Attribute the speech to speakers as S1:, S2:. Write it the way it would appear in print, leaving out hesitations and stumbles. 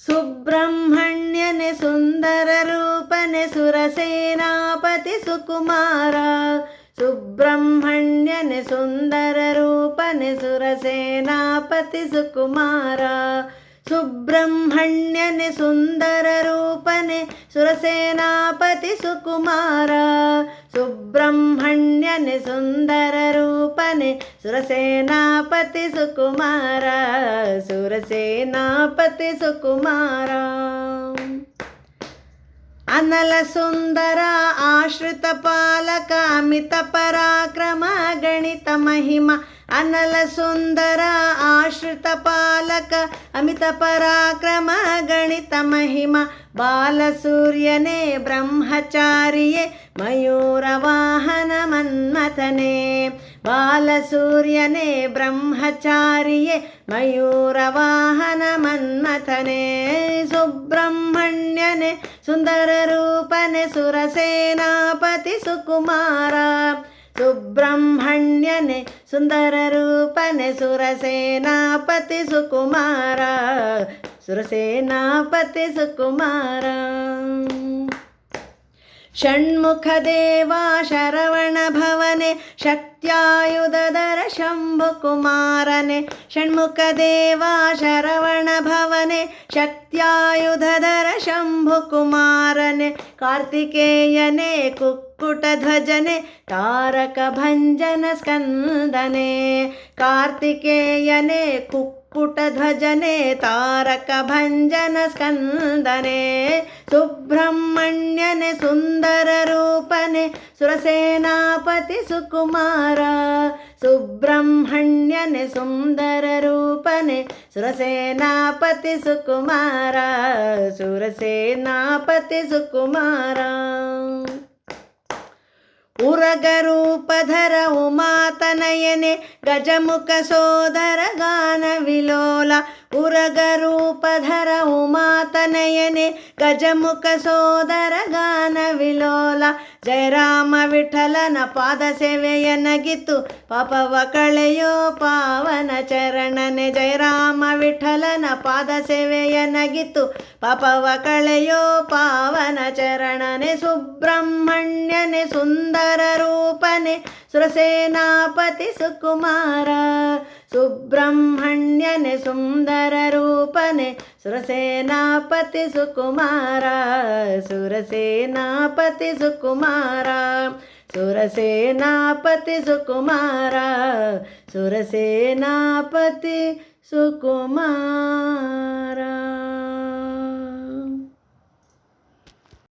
S1: ಸುಬ್ರಹ್ಮಣ್ಯನೆ ಸುಂದರ ರೂಪನೆ ಸುರಸೇನಾಪತಿ ಸುಕುಮಾರ. ಸುಬ್ರಹ್ಮಣ್ಯನೆ ಸುಂದರ ರೂಪನೆ ಸುರಸೇನಾಪತಿ ಸುಕುಮಾರ. ಸುಬ್ರಹ್ಮಣ್ಯನೆ ಸುಂದರ ರೂಪನೆ ಸುರಸೇನಾಪತಿ ಸುಕುಮಾರ. ಸುಬ್ರಹ್ಮಣ್ಯನೆ ಸುಂದರ ರೂಪನೆ ಸುರಸೇನಾಪತಿ ಸುಕುಮಾರ. ಸುರಸೇನಾಪತಿ ಸುಕುಮಾರ. ಅನಲ ಸುಂದರ ಆಶ್ರಿತ ಪಾಲಕ ಅಮಿತ ಪರಾಕ್ರಮ ಗಣಿತ ಮಹಿಮ. ಅನಲ ಸುಂದರ ಆಶ್ರಿತ ಪಾಲಕ ಅಮಿತ ಪರಾಕ್ರಮ ಗಣಿತ ಮಹಿಮ. ಬಾಲಸೂರ್ಯನೇ ಬ್ರಹ್ಮಚಾರಿಯೇ ಮಯೂರ ವಾಹನ ಮನ್ಮಥನೇ. ಬಾಲಸೂರ್ಯನೇ ಬ್ರಹ್ಮಚಾರಿಯೇ ಮಯೂರ ವಾಹನ ಮನ್ಮಥನೇ. ಸುಬ್ರಹ್ಮಣ್ಯನೇ ಸುಂದರ ರೂಪನೆ ಸುರಸೇನಾಪತಿ ಸುಕುಮಾರ. ಸುಬ್ರಹ್ಮಣ್ಯನೆ ಸುಂದರ ರೂಪನೆ ಸುರಸೇನಾಪತಿ ಸುಕುಮಾರ. ಸುರಸೇನಾಪತಿ ಸುಕುಮಾರ. ಷಣ್ಮುಖ ದೇವ ಶರವಣ ಭವನೆ ಶಕ್ತ್ಯಾಯುಧಧರ ಶಂಭು ಕುಮಾರನೆ. ಷಣ್ಮುಖ ದೇವ ಶರವಣ ಭವನೆ ಶಕ್ತ್ಯಾಯುಧಧರ ಶಂಭು ಕುಮಾರನೆ. ಕಾರ್ತಿಕೇಯನೇ ಕುಕ್ಕುಟ ಧ್ವಜನೆ ತಾರಕ ಭಂಜನ ಸ್ಕಂದನೆ. ಕಾರ್ತಿಕೇಯನೇ ಕುಕ್ಕುಟ ಧ್ವಜನೆ ತಾರಕ ಭಂಜನ ಸ್ಕಂದನೆ. ಸುಬ್ರಹ್ಮಣ್ಯನೆ ಸುಂದರ ರೂಪನೆ ಸುರಸೇನಾಪತಿ ಸುಕುಮಾರ. ಸುಬ್ರಹ್ಮಣ್ಯನೆ ಸುಂದರ ರೂಪನೆ ಸುರಸೇನಾಪತಿ ಸುಕುಮಾರ. ಸುರಸೇನಾಪತಿ ಸುಕುಮಾರ. ಉರಗರೂಪಧರ ಉಮಾತನಯನೆ ಗಜಮುಖ ಸೋದರ ಗಾನ ವಿಲೋಲ. ಉರಗರೂಪಧರ ಉಮಾತನಯನೆ ಗಜಮುಖ ಸೋದರ ಗಾನ ವಿಲೋಲ. ಜಯರಾಮ ವಿಠಲನ ಪಾದ ಸೇವೆಯ ನಗಿತು ಪಾಪವ ಕಳೆಯೋ ಪಾವನ ಚರಣನೆ. ಜಯರಾಮ ವಿಠಲನ ಪಾದ ಸೇವೆಯ ನಗಿತು ಪಾಪವ ಕಳೆಯೋ ಪಾವನ ಚರಣನೆ. ಸುಬ್ರಹ್ಮಣ್ಯನೆ ಸುಂದರ ರೂಪನೆ ಸುರಸೇನಾಪತಿ ಸುಕುಮಾರ. ಸುಬ್ರಹ್ಮಣ್ಯನೆ ಸುಂದರ ರೂಪನೆ ಸುರಸೇನಾಪತಿ ಸುಕುಮಾರ. ಸುರಸೇನಾಪತಿ ಸುಕುಮಾರ. ಸುರಸೇನಾಪತಿ ಸುಕುಮಾರ. ಸುರಸೇನಾಪತಿ ಸುಕುಮಾರ.